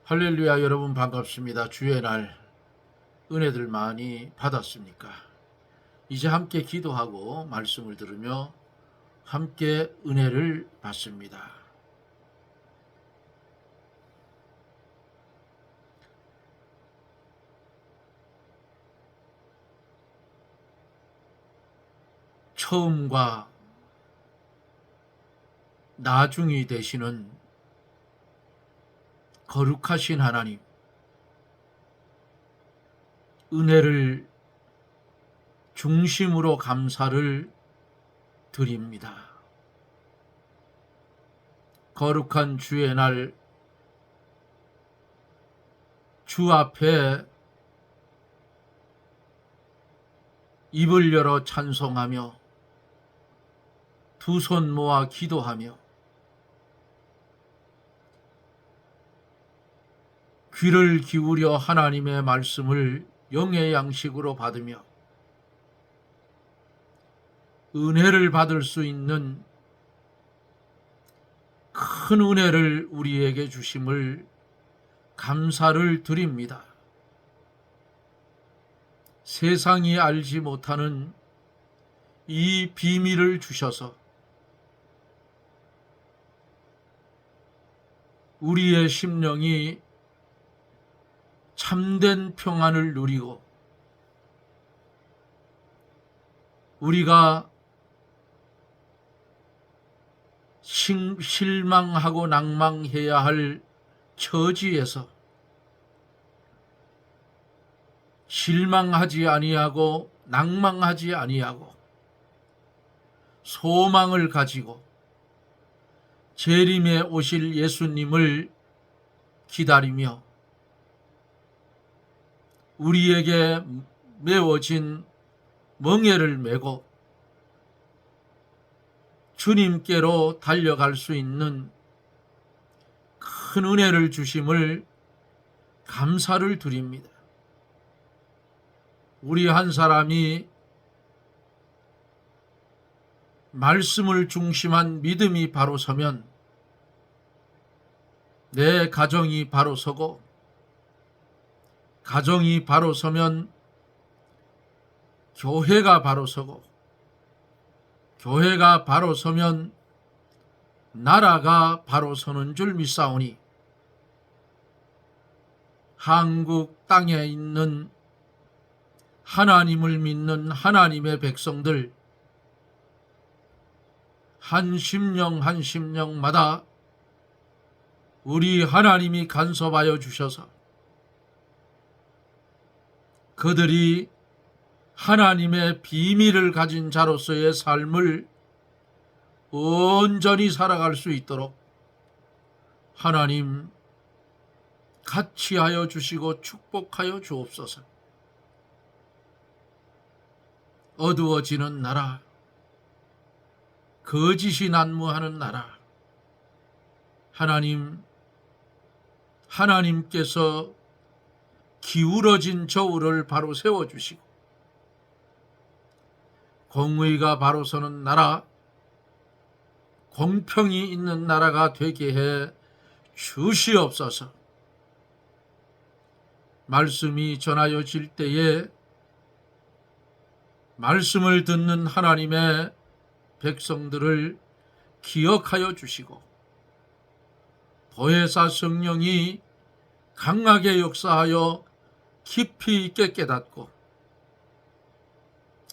할렐루야. 여러분 반갑습니다. 주의 날 은혜들 많이 받았습니까? 이제 함께 기도하고 말씀을 들으며 함께 은혜를 받습니다. 처음과 나중이 되시는 거룩하신 하나님, 은혜를 중심으로 감사를 드립니다. 거룩한 주의 날 주 앞에 입을 열어 찬송하며 두 손 모아 기도하며 귀를 기울여 하나님의 말씀을 영의 양식으로 받으며 은혜를 받을 수 있는 큰 은혜를 우리에게 주심을 감사를 드립니다. 세상이 알지 못하는 이 비밀을 주셔서 우리의 심령이 참된 평안을 누리고 우리가 실망하고 낭망해야 할 처지에서 실망하지 아니하고 낭망하지 아니하고 소망을 가지고 재림에 오실 예수님을 기다리며 우리에게 메워진 멍에를 메고 주님께로 달려갈 수 있는 큰 은혜를 주심을 감사를 드립니다. 우리 한 사람이 말씀을 중심한 믿음이 바로 서면 내 가정이 바로 서고, 가정이 바로 서면 교회가 바로 서고, 교회가 바로 서면 나라가 바로 서는 줄 믿사오니 한국 땅에 있는 하나님을 믿는 하나님의 백성들 한 심령마다 우리 하나님이 간섭하여 주셔서 그들이 하나님의 비밀을 가진 자로서의 삶을 온전히 살아갈 수 있도록 하나님 같이 하여 주시고 축복하여 주옵소서. 어두워지는 나라, 거짓이 난무하는 나라, 하나님께서 기울어진 저울을 바로 세워주시고 공의가 바로 서는 나라, 공평이 있는 나라가 되게 해 주시옵소서. 말씀이 전하여질 때에 말씀을 듣는 하나님의 백성들을 기억하여 주시고 보혜사 성령이 강하게 역사하여 깊이 있게 깨닫고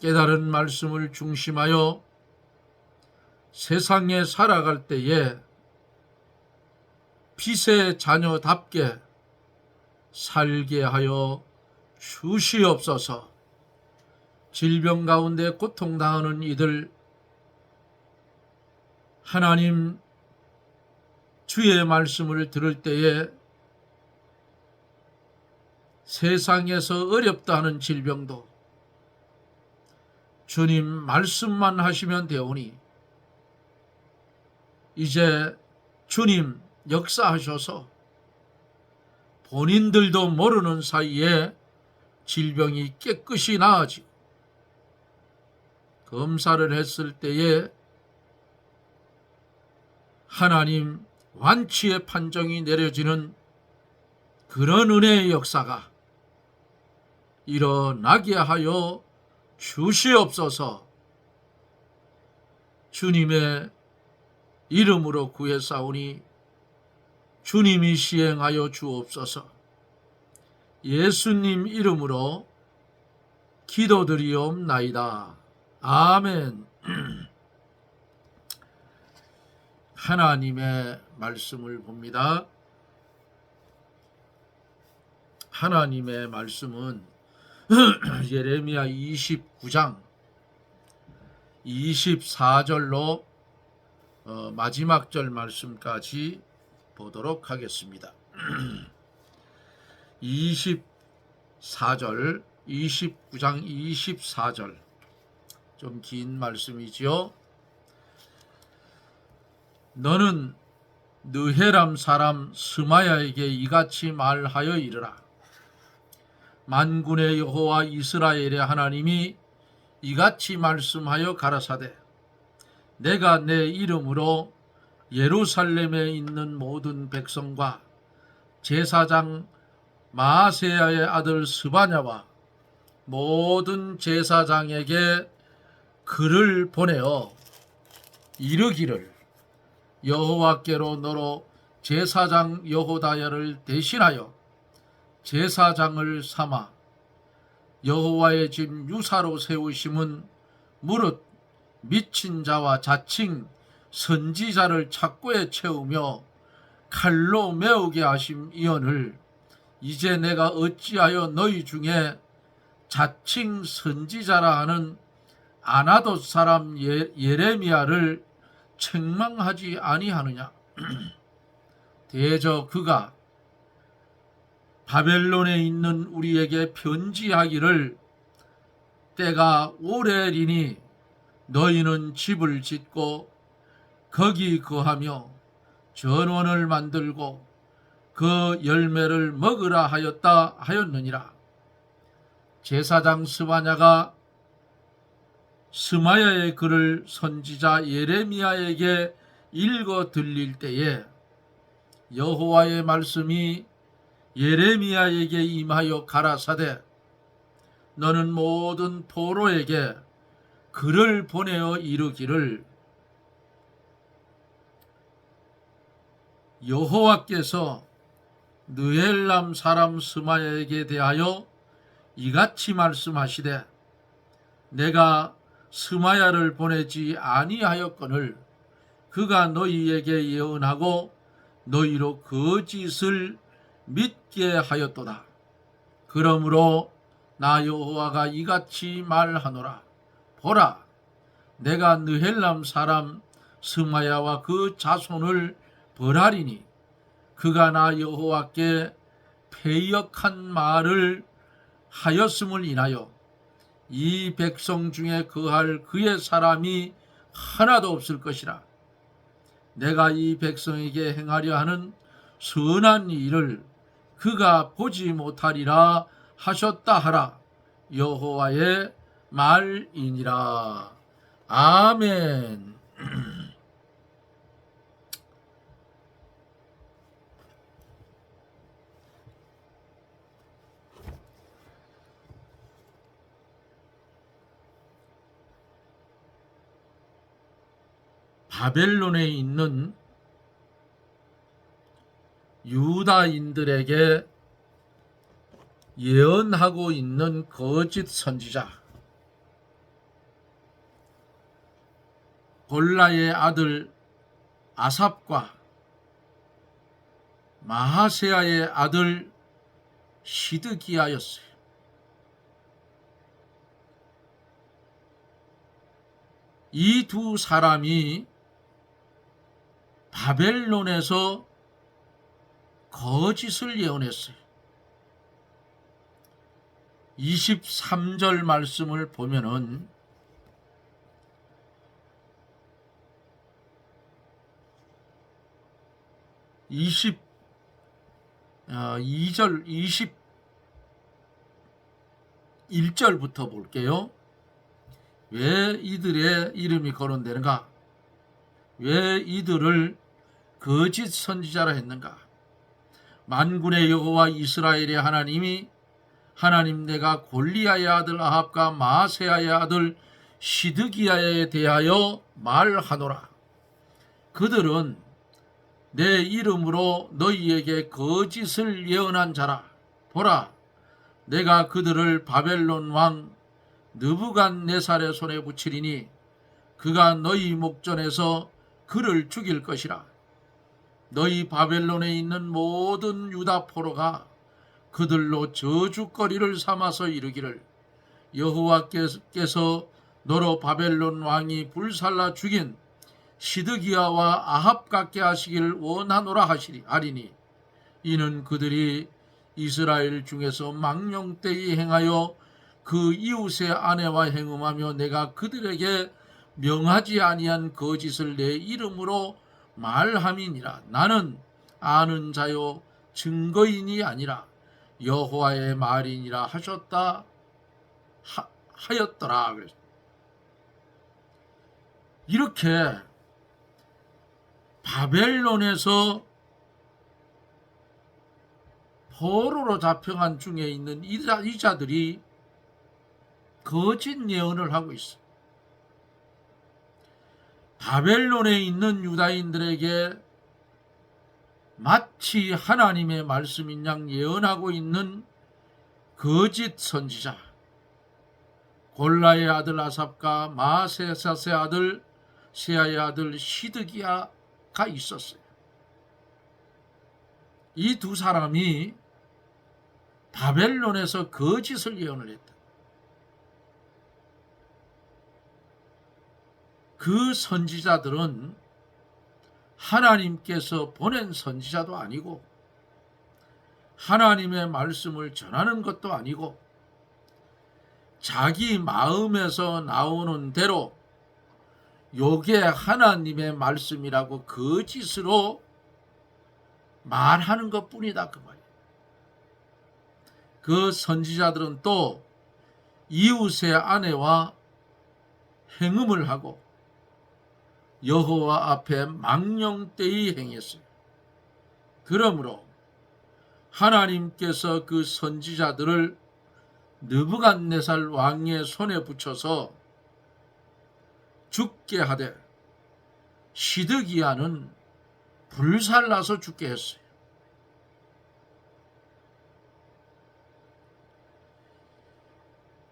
깨달은 말씀을 중심하여 세상에 살아갈 때에 빛의 자녀답게 살게 하여 주시옵소서. 질병 가운데 고통당하는 이들 하나님 주의 말씀을 들을 때에 세상에서 어렵다 하는 질병도 주님 말씀만 하시면 되오니 이제 주님 역사하셔서 본인들도 모르는 사이에 질병이 깨끗이 나아지고 검사를 했을 때에 하나님 완치의 판정이 내려지는 그런 은혜의 역사가 일어나게 하여 주시옵소서. 주님의 이름으로 구했사오니 주님이 시행하여 주옵소서. 예수님 이름으로 기도드리옵나이다. 아멘. 하나님의 말씀을 봅니다. 하나님의 말씀은 예레미야 29장 24절로 마지막 절 말씀까지 보도록 하겠습니다. 24절, 29장 24절, 좀 긴 말씀이지요. 너는 느헤람 사람 스마야에게 이같이 말하여 이르라. 만군의 여호와 이스라엘의 하나님이 이같이 말씀하여 가라사대, 내가 내 이름으로 예루살렘에 있는 모든 백성과 제사장 마아세야의 아들 스바냐와 모든 제사장에게 글을 보내어 이르기를, 여호와께로 너로 제사장 여호다야를 대신하여 제사장을 삼아 여호와의 집 유사로 세우심은 무릇 미친 자와 자칭 선지자를 착고에 채우며 칼로 메우게 하심이언을, 이제 내가 어찌하여 너희 중에 자칭 선지자라 하는 아나돗 사람 예레미야를 책망하지 아니하느냐. 대저 그가 바벨론에 있는 우리에게 편지하기를, 때가 오래리니 너희는 집을 짓고 거기 거하며 전원을 만들고 그 열매를 먹으라 하였다 하였느니라. 제사장 스바냐가 스마야의 글을 선지자 예레미야에게 읽어 들릴 때에 여호와의 말씀이 예레미야에게 임하여 가라사대, 너는 모든 포로에게 글을 보내어 이르기를, 여호와께서 느헬람 사람 스마야에게 대하여 이같이 말씀하시되, 내가 스마야를 보내지 아니하였거늘 그가 너희에게 예언하고 너희로 거짓을 믿게 하였도다. 그러므로 나 여호와가 이같이 말하노라. 보라, 내가 느헬람 사람 스마야와 그 자손을 벌하리니 그가 나 여호와께 패역한 말을 하였음을 인하여 이 백성 중에 거할 그의 사람이 하나도 없을 것이라. 내가 이 백성에게 행하려 하는 선한 일을 그가 보지 못하리라 하셨다 하라. 여호와의 말이니라. 아멘. 바벨론에 있는 유다인들에게 예언하고 있는 거짓 선지자, 골라의 아들 아삽과 마하세야의 아들 시드기야였어요. 이 두 사람이 바벨론에서 거짓을 예언했어요. 23절 말씀을 보면은 (22절) 21절부터 볼게요. 왜 이들의 이름이 거론되는가? 왜 이들을 거짓 선지자라 했는가? 만군의 여호와 이스라엘의 하나님이 하나님 내가 골리아의 아들 아합과 마아세야의 아들 시드기야에 대하여 말하노라. 그들은 내 이름으로 너희에게 거짓을 예언한 자라. 보라, 내가 그들을 바벨론 왕 느부갓네살의 손에 붙이리니 그가 너희 목전에서 그를 죽일 것이라. 너희 바벨론에 있는 모든 유다 포로가 그들로 저주거리를 삼아서 이르기를 여호와께서 너로 바벨론 왕이 불살라 죽인 시드기야와 아합 같게 하시기를 원하노라 하리니 이는 그들이 이스라엘 중에서 망령되이 행하여 그 이웃의 아내와 행음하며 내가 그들에게 명하지 아니한 거짓을 내 이름으로 말함이니라. 나는 아는 자요 증거인이 아니라 여호와의 말이니라 하셨다 하였더라. 이렇게 바벨론에서 포로로 잡혀간 중에 있는 이 자들이 거짓 예언을 하고 있어. 바벨론에 있는 유다인들에게 마치 하나님의 말씀인 양 예언하고 있는 거짓 선지자, 골라의 아들 아삽과 마아세사의 아들 세아의 아들 시드기야가 있었어요. 이 두 사람이 바벨론에서 거짓을 예언을 했다. 그 선지자들은 하나님께서 보낸 선지자도 아니고 하나님의 말씀을 전하는 것도 아니고 자기 마음에서 나오는 대로 요게 하나님의 말씀이라고 거짓으로 말하는 것뿐이다 그 말이에요. 그 선지자들은 또 이웃의 아내와 행음을 하고 여호와 앞에 망령되이 행했어요. 그러므로 하나님께서 그 선지자들을 느부갓네살 왕의 손에 붙여서 죽게 하되 시드기야는 불살라서 죽게 했어요.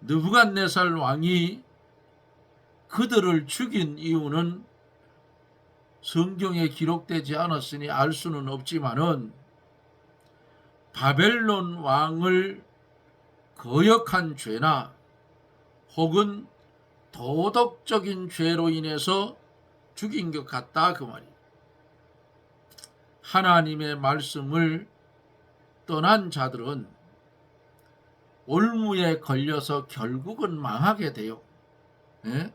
느부갓네살 왕이 그들을 죽인 이유는 성경에 기록되지 않았으니 알 수는 없지만은 바벨론 왕을 거역한 죄나 혹은 도덕적인 죄로 인해서 죽인 것 같다 그 말이에요. 하나님의 말씀을 떠난 자들은 올무에 걸려서 결국은 망하게 돼요. 예?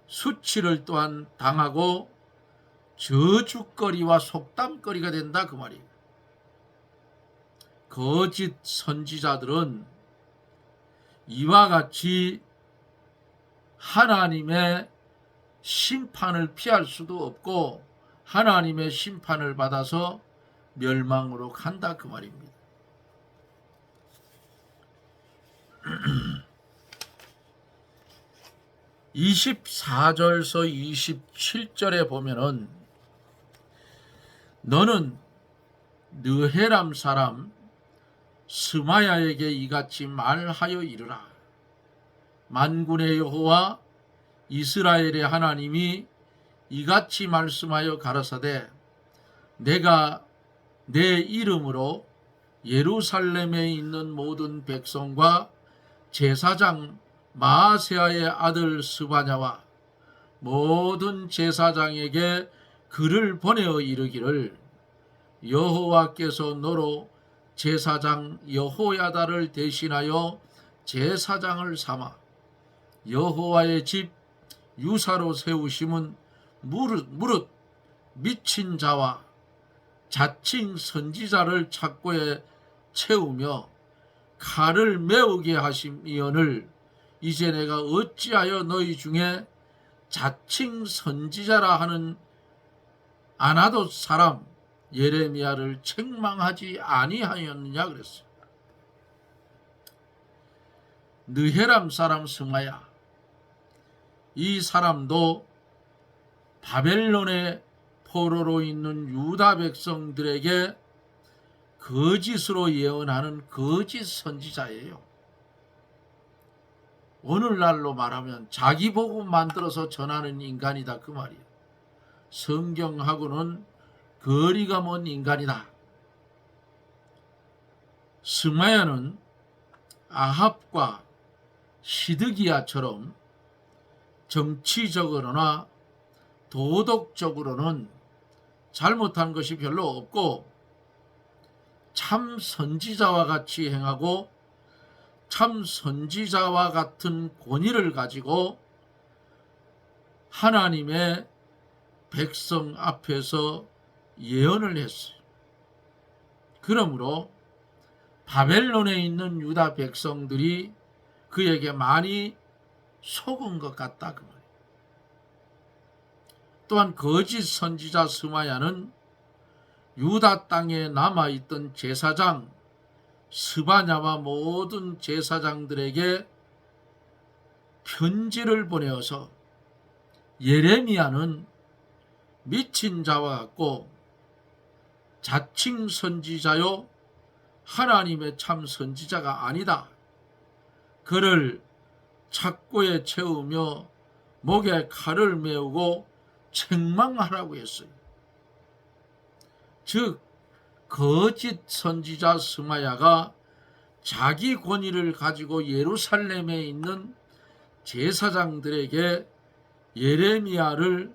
수치를 또한 당하고 저주거리와 속담거리가 된다 그 말이에요. 거짓 선지자들은 이와 같이 하나님의 심판을 피할 수도 없고 하나님의 심판을 받아서 멸망으로 간다 그 말입니다. (24절서 27절에) 보면은 너는 느헤람 사람 스마야에게 이같이 말하여 이르라. 만군의 여호와 이스라엘의 하나님이 이같이 말씀하여 가라사대 내가 내 이름으로 예루살렘에 있는 모든 백성과 제사장 마아세야의 아들 스바냐와 모든 제사장에게 글을 보내어 이르기를 여호와께서 너로 제사장 여호야다를 대신하여 제사장을 삼아 여호와의 집 유사로 세우심은 무릇 미친 자와 자칭 선지자를 착고에 채우며 칼을 메우게 하심이언을 이제 내가 어찌하여 너희 중에 자칭 선지자라 하는 아나돗 사람 예레미야를 책망하지 아니하였느냐 그랬어요. 느헤람 사람 스마야, 이 사람도 바벨론의 포로로 있는 유다 백성들에게 거짓으로 예언하는 거짓 선지자예요. 오늘날로 말하면 자기 복음 만들어서 전하는 인간이다 그 말이에요. 성경하고는 거리가 먼 인간이다. 스마야는 아합과 시드기야처럼 정치적으로나 도덕적으로는 잘못한 것이 별로 없고 참 선지자와 같이 행하고 참 선지자와 같은 권위를 가지고 하나님의 백성 앞에서 예언을 했어요. 그러므로 바벨론에 있는 유다 백성들이 그에게 많이 속은 것 같다 그 말이에요. 또한 거짓 선지자 스마야는 유다 땅에 남아있던 제사장 스바냐와 모든 제사장들에게 편지를 보내어서 예레미야는 미친 자와 같고 자칭 선지자요 하나님의 참 선지자가 아니다. 그를 착고에 채우며 목에 칼을 메우고 책망하라고 했어요. 즉 거짓 선지자 스마야가 자기 권위를 가지고 예루살렘에 있는 제사장들에게 예레미야를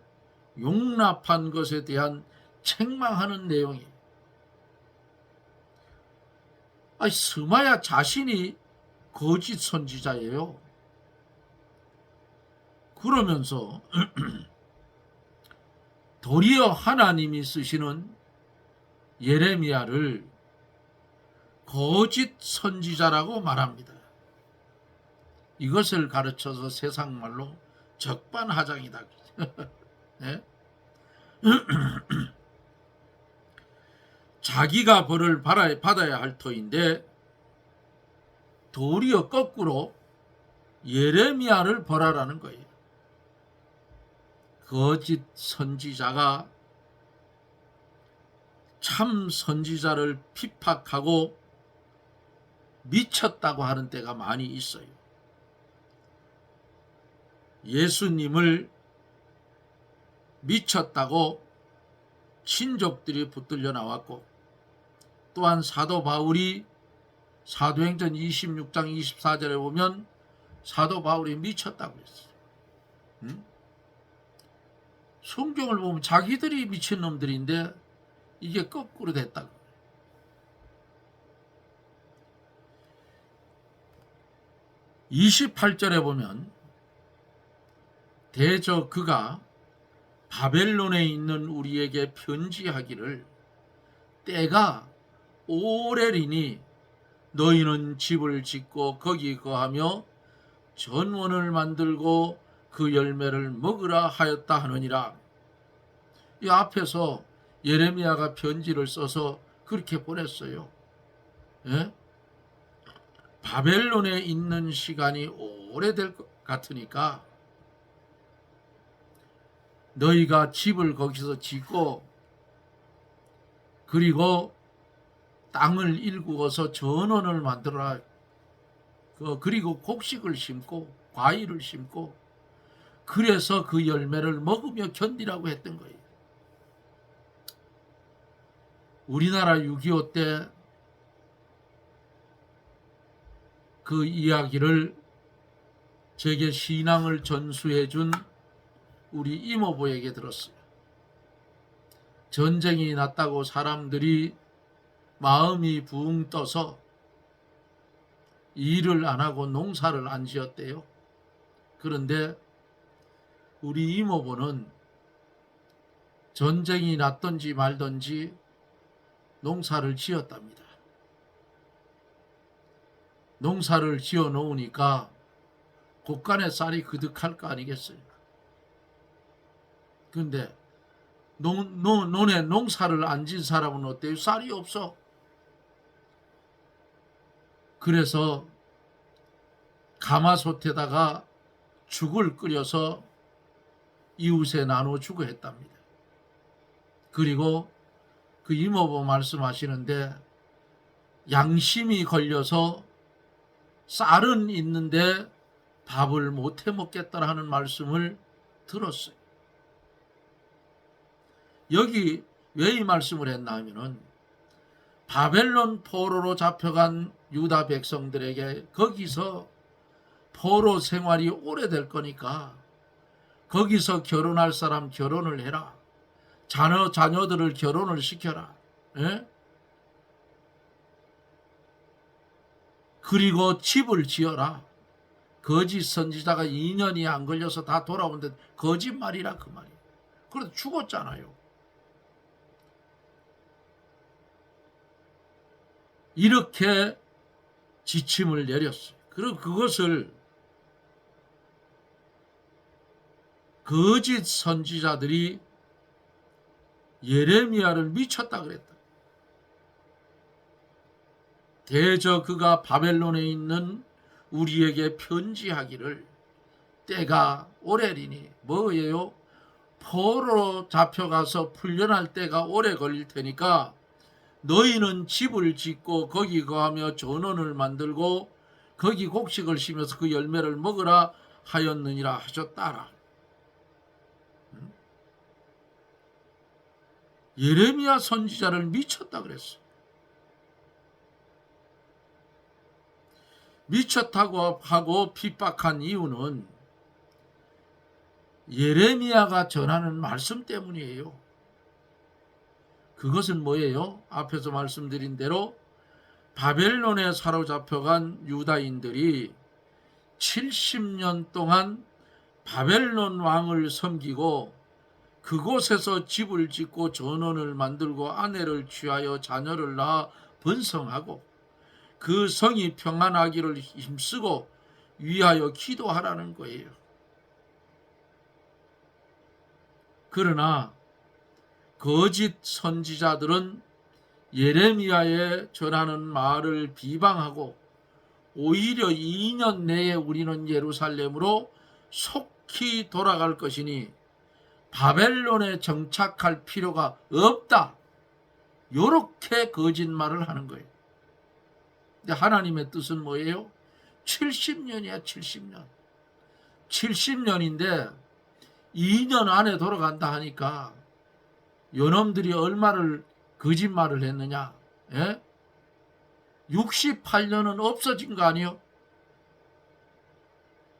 용납한 것에 대한 책망하는 내용이에요. 스마야 자신이 거짓 선지자예요. 그러면서 도리어 하나님이 쓰시는 예레미야를 거짓 선지자라고 말합니다. 이것을 가르쳐서 세상말로 적반하장이다. 네? 자기가 벌을 받아야 할 터인데 도리어 거꾸로 예레미야를 벌하라는 거예요. 거짓 선지자가 참 선지자를 핍박하고 미쳤다고 하는 때가 많이 있어요. 예수님을 미쳤다고 친족들이 붙들려 나왔고, 또한 사도 바울이 사도행전 26장 24절에 보면 사도 바울이 미쳤다고 했어요. 성경을 보면 자기들이 미친놈들인데 이게 거꾸로 됐다고. 28절에 보면 대저 그가 바벨론에 있는 우리에게 편지하기를 때가 오래리니 너희는 집을 짓고 거기 거하며 전원을 만들고 그 열매를 먹으라 하였다 하느니라. 이 앞에서 예레미야가 편지를 써서 그렇게 보냈어요. 예? 바벨론에 있는 시간이 오래될 것 같으니까 너희가 집을 거기서 짓고 그리고 땅을 일구어서 전원을 만들어라. 그리고 곡식을 심고 과일을 심고 그래서 그 열매를 먹으며 견디라고 했던 거예요. 우리나라 6.25 때 그 이야기를 제게 신앙을 전수해 준 우리 이모부에게 들었어요. 전쟁이 났다고 사람들이 마음이 붕 떠서 일을 안 하고 농사를 안 지었대요. 그런데 우리 이모부는 전쟁이 났든지 말든지 농사를 지었답니다. 농사를 지어 놓으니까 곳간에 쌀이 그득할 거 아니겠어요. 그런데 논에 농사를 안 진 사람은 어때요? 쌀이 없어. 그래서 가마솥에다가 죽을 끓여서 이웃에 나눠주고 했답니다. 그리고 그 이모부 말씀하시는데 양심이 걸려서 쌀은 있는데 밥을 못해 먹겠다라는 말씀을 들었어요. 여기 왜 이 말씀을 했나 하면은 바벨론 포로로 잡혀간 유다 백성들에게 거기서 포로 생활이 오래될 거니까 거기서 결혼할 사람 결혼을 해라. 자녀들을 결혼을 시켜라. 예? 그리고 집을 지어라. 거짓 선지자가 2년이 안 걸려서 다 돌아오는데 거짓말이라 그 말이에요. 그래도 죽었잖아요. 이렇게 지침을 내렸어요. 그리고 그것을 거짓 선지자들이 예레미야를 미쳤다 그랬다. 대저 그가 바벨론에 있는 우리에게 편지하기를 때가 오래리니 뭐예요? 포로로 잡혀가서 풀려날 때가 오래 걸릴 테니까 너희는 집을 짓고 거기 거하며 전원을 만들고 거기 곡식을 심어서 그 열매를 먹으라 하였느니라 하셨다라. 예레미야 선지자를 미쳤다 그랬어. 미쳤다고 하고 핍박한 이유는 예레미야가 전하는 말씀 때문이에요. 그것은 뭐예요? 앞에서 말씀드린 대로 바벨론에 사로잡혀간 유다인들이 70년 동안 바벨론 왕을 섬기고 그곳에서 집을 짓고 전원을 만들고 아내를 취하여 자녀를 낳아 번성하고 그 성이 평안하기를 힘쓰고 위하여 기도하라는 거예요. 그러나 거짓 선지자들은 예레미야에 전하는 말을 비방하고 오히려 2년 내에 우리는 예루살렘으로 속히 돌아갈 것이니 바벨론에 정착할 필요가 없다. 이렇게 거짓말을 하는 거예요. 근데 하나님의 뜻은 뭐예요? 70년이야 70년. 70년인데 2년 안에 돌아간다 하니까 요놈들이 얼마를 거짓말을 했느냐? 예? 68년은 없어진 거 아니요?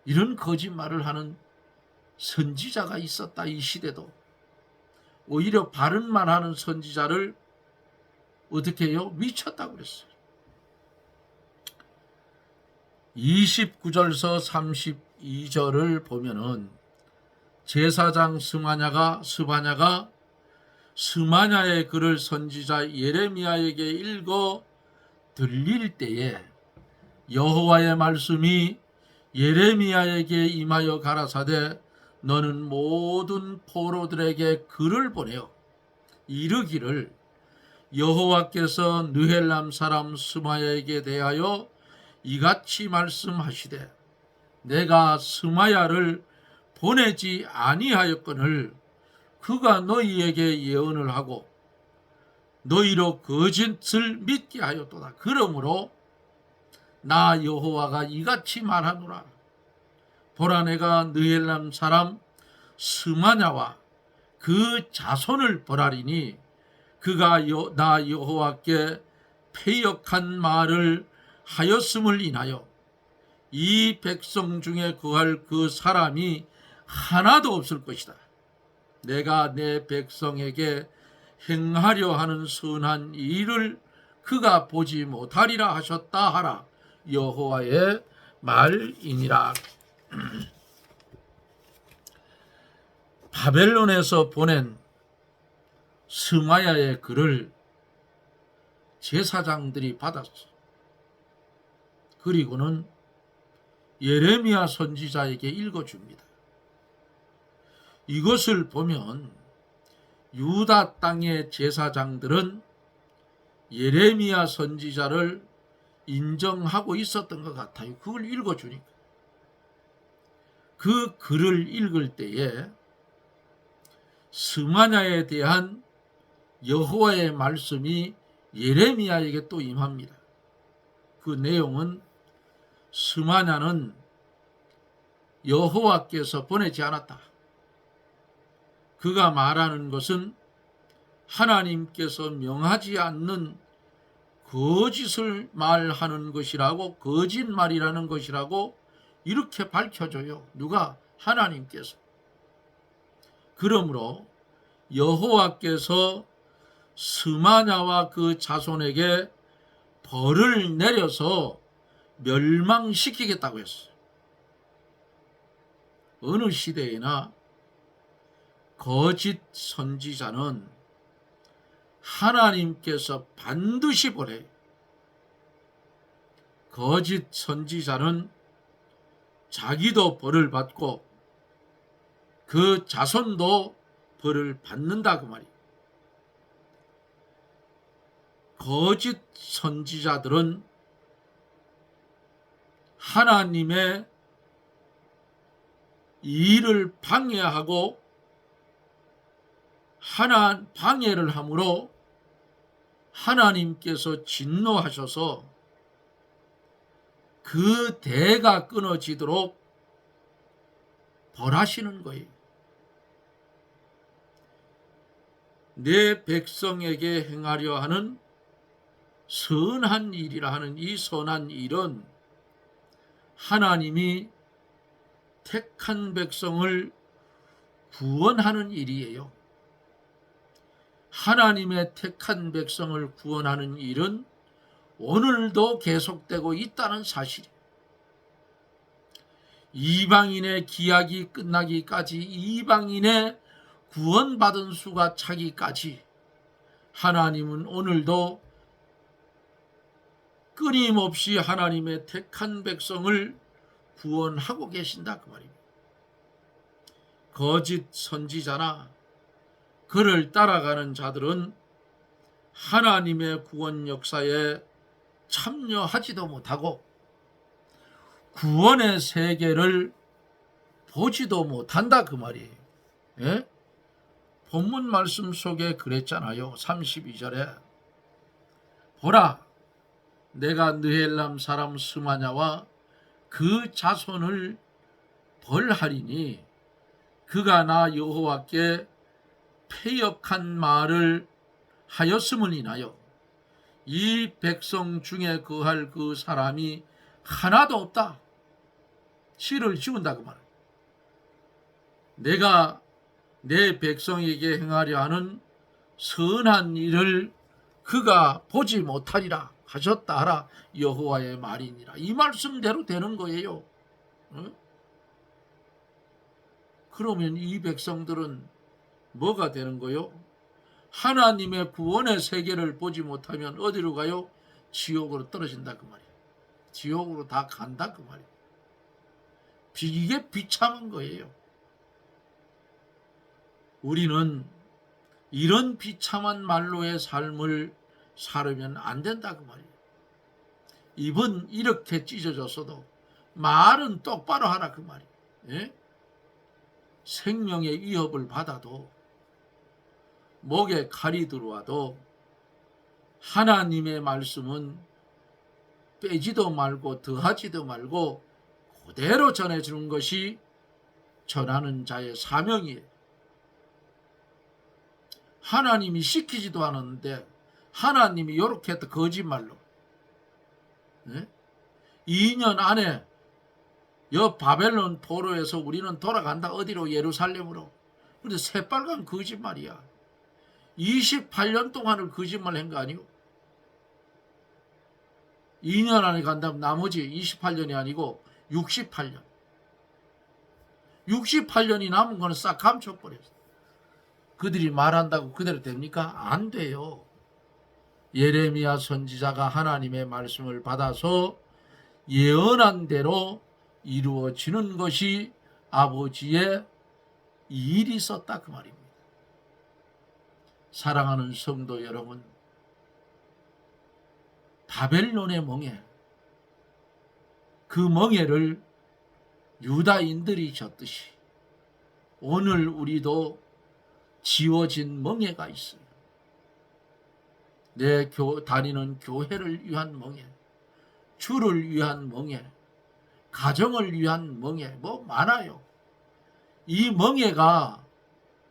이런 거짓말을 하는 선지자가 있었다. 이 시대도. 오히려 바른 말 하는 선지자를 어떻게 해요? 미쳤다고 그랬어요. 29절서 32절을 보면은 제사장 스바냐가 스마냐의 글을 선지자 예레미야에게 읽어 들릴 때에 여호와의 말씀이 예레미야에게 임하여 가라사대 너는 모든 포로들에게 글을 보내어 이르기를 여호와께서 느헬람 사람 스마야에게 대하여 이같이 말씀하시되 내가 스마야를 보내지 아니하였거늘 그가 너희에게 예언을 하고 너희로 거짓을 믿게 하였도다. 그러므로 나 여호와가 이같이 말하노라. 보라 내가 느헬람 사람 스마냐와 그 자손을 벌하리니 그가 나 여호와께 패역한 말을 하였음을 인하여 이 백성 중에 거할 그 사람이 하나도 없을 것이다. 내가 내 백성에게 행하려 하는 선한 일을 그가 보지 못하리라 하셨다 하라. 여호와의 말이니라. 바벨론에서 보낸 스마야의 글을 제사장들이 받았어. 그리고는 예레미야 선지자에게 읽어줍니다. 이것을 보면 유다 땅의 제사장들은 예레미야 선지자를 인정하고 있었던 것 같아요. 그걸 읽어주니까. 그 글을 읽을 때에 스마냐에 대한 여호와의 말씀이 예레미야에게 또 임합니다. 그 내용은 스마냐는 여호와께서 보내지 않았다. 그가 말하는 것은 하나님께서 명하지 않는 거짓을 말하는 것이라고, 거짓말이라는 것이라고 이렇게 밝혀줘요. 누가? 하나님께서. 그러므로 여호와께서 스마냐와 그 자손에게 벌을 내려서 멸망시키겠다고 했어요. 어느 시대에나 거짓 선지자는 하나님께서 반드시 보내요. 거짓 선지자는 자기도 벌을 받고 그 자손도 벌을 받는다 그 말이에요. 거짓 선지자들은 하나님의 일을 방해하고 방해를 함으로 하나님께서 진노하셔서 그 대가 끊어지도록 벌하시는 거예요. 내 백성에게 행하려 하는 선한 일이라 하는 이 선한 일은 하나님이 택한 백성을 구원하는 일이에요. 하나님의 택한 백성을 구원하는 일은 오늘도 계속되고 있다는 사실이에요. 이방인의 기약이 끝나기까지, 이방인의 구원받은 수가 차기까지 하나님은 오늘도 끊임없이 하나님의 택한 백성을 구원하고 계신다 그 말입니다. 거짓 선지자나 그를 따라가는 자들은 하나님의 구원 역사에 참여하지도 못하고 구원의 세계를 보지도 못한다 그 말이에요. 예? 본문 말씀 속에 그랬잖아요. 32절에 보라, 내가 느헬람 사람 스마냐와 그 자손을 벌하리니 그가 나 여호와께 패역한 말을 하였음을 인하여 이 백성 중에 거할 그 사람이 하나도 없다. 시를 지운다 그 말이에요. 내가 내 백성에게 행하려 하는 선한 일을 그가 보지 못하리라 하셨다 하라 여호와의 말이니라. 이 말씀대로 되는 거예요. 응? 그러면 이 백성들은 뭐가 되는 거요? 하나님의 구원의 세계를 보지 못하면 어디로 가요? 지옥으로 떨어진다 그 말이에요. 지옥으로 다 간다 그 말이에요. 이게 비참한 거예요. 우리는 이런 비참한 말로의 삶을 살으면 안 된다 그 말이에요. 입은 이렇게 찢어졌어도 말은 똑바로 하라 그 말이에요. 예? 생명의 위협을 받아도 목에 칼이 들어와도 하나님의 말씀은 빼지도 말고 더하지도 말고 그대로 전해주는 것이 전하는 자의 사명이에요. 하나님이 시키지도 않았는데 하나님이 이렇게 했다 거짓말로. 네? 2년 안에 여 바벨론 포로에서 우리는 돌아간다. 어디로? 예루살렘으로. 근데 새빨간 거짓말이야. 28년 동안을 거짓말한 거 아니오? 2년 안에 간다면 나머지 28년이 아니고 68년. 68년이 남은 거는 싹 감춰버렸어. 그들이 말한다고 그대로 됩니까? 안 돼요. 예레미야 선지자가 하나님의 말씀을 받아서 예언한 대로 이루어지는 것이 아버지의 일이 있었다 그 말입니다. 사랑하는 성도 여러분, 바벨론의 멍에, 그 멍에를 유다인들이 졌듯이 오늘 우리도 지워진 멍에가 있어요. 내 다니는 교회를 위한 멍에, 주를 위한 멍에, 가정을 위한 멍에, 뭐 많아요. 이 멍에가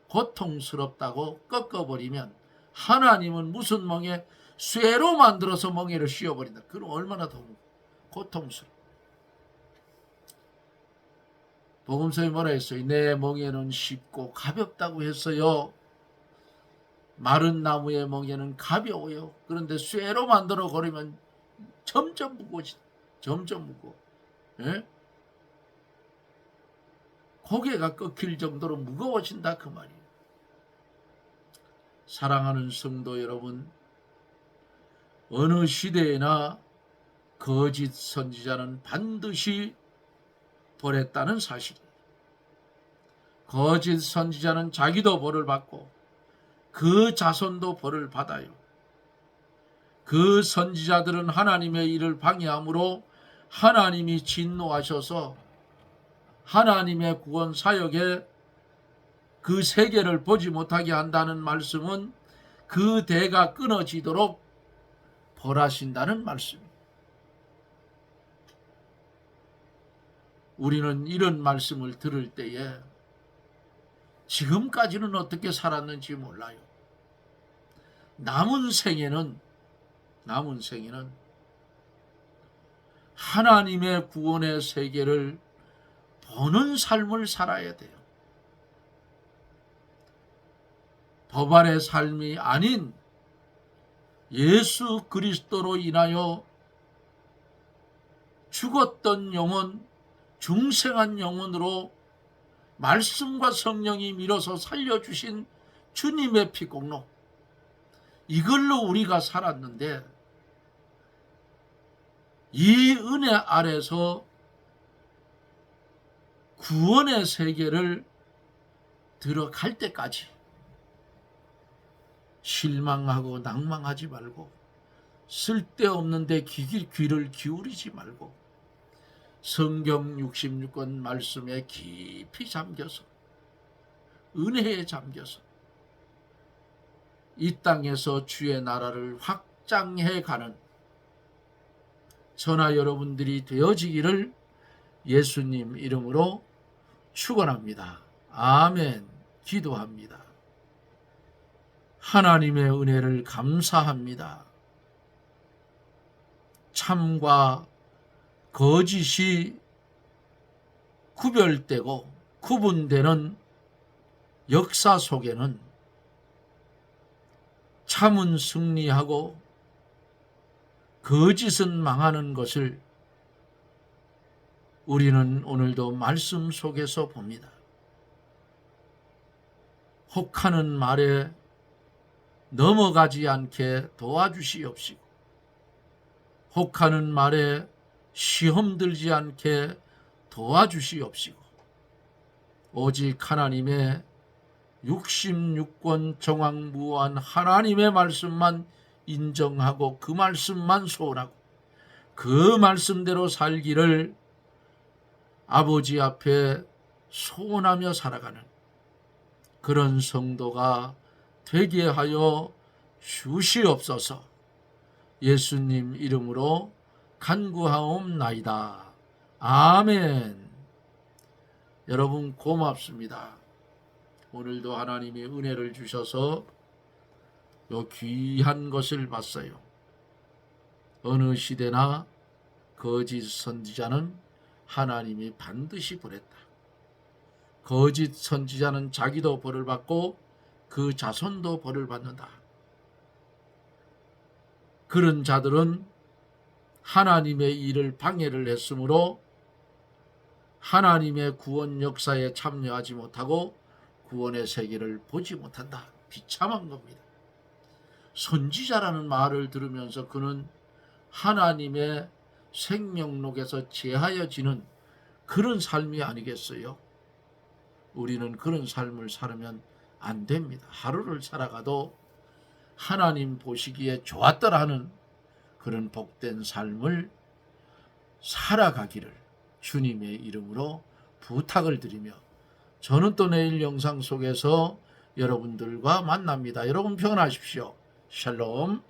고통스럽다고 꺾어버리면 하나님은 무슨 멍에? 쇠로 만들어서 멍에를 씌워버린다. 그럼 얼마나 더 고통스러워. 복음서에 뭐라 했어요? 내 멍에는 쉽고 가볍다고 했어요. 마른 나무의 멍에는 가벼워요. 그런데 쇠로 만들어 버리면 점점 무거워진다. 점점 무거워. 예? 고개가 꺾일 정도로 무거워진다 그 말이에요. 사랑하는 성도 여러분, 어느 시대에나 거짓 선지자는 반드시 벌했다는 사실이에요. 거짓 선지자는 자기도 벌을 받고 그 자손도 벌을 받아요. 그 선지자들은 하나님의 일을 방해함으로 하나님이 진노하셔서 하나님의 구원 사역에 그 세계를 보지 못하게 한다는 말씀은 그 대가 끊어지도록 벌하신다는 말씀입니다. 우리는 이런 말씀을 들을 때에 지금까지는 어떻게 살았는지 몰라요. 남은 생에는 하나님의 구원의 세계를 보는 삶을 살아야 돼요. 법 아래 삶이 아닌 예수 그리스도로 인하여 죽었던 영혼, 중생한 영혼으로 말씀과 성령이 밀어서 살려주신 주님의 피공로, 이걸로 우리가 살았는데 이 은혜 아래서 구원의 세계를 들어갈 때까지 실망하고 낭망하지 말고 쓸데없는데 귀를 기울이지 말고 성경 66권 말씀에 깊이 잠겨서 은혜에 잠겨서 이 땅에서 주의 나라를 확장해 가는 저나 여러분들이 되어지기를 예수님 이름으로 축원합니다. 아멘. 기도합니다. 하나님의 은혜를 감사합니다. 참과 거짓이 구별되고 구분되는 역사 속에는 참은 승리하고 거짓은 망하는 것을 우리는 오늘도 말씀 속에서 봅니다. 혹하는 말에 넘어가지 않게 도와주시옵시고 혹하는 말에 시험 들지 않게 도와주시옵시고 오직 하나님의 66권 정황무한 하나님의 말씀만 인정하고 그 말씀만 소원하고 그 말씀대로 살기를 아버지 앞에 소원하며 살아가는 그런 성도가 되게 하여 주시옵소서. 예수님 이름으로 간구하옵나이다. 아멘. 여러분 고맙습니다. 오늘도 하나님이 은혜를 주셔서 요 귀한 것을 봤어요. 어느 시대나 거짓 선지자는 하나님이 반드시 벌했다. 거짓 선지자는 자기도 벌을 받고 그 자손도 벌을 받는다. 그런 자들은 하나님의 일을 방해를 했으므로 하나님의 구원 역사에 참여하지 못하고 구원의 세계를 보지 못한다. 비참한 겁니다. 선지자라는 말을 들으면서 그는 하나님의 생명록에서 제하여지는 그런 삶이 아니겠어요? 우리는 그런 삶을 살면 안 됩니다. 하루를 살아가도 하나님 보시기에 좋았더라 하는 그런 복된 삶을 살아가기를 주님의 이름으로 부탁을 드리며, 저는 또 내일 영상 속에서 여러분들과 만납니다. 여러분 평안하십시오. 샬롬.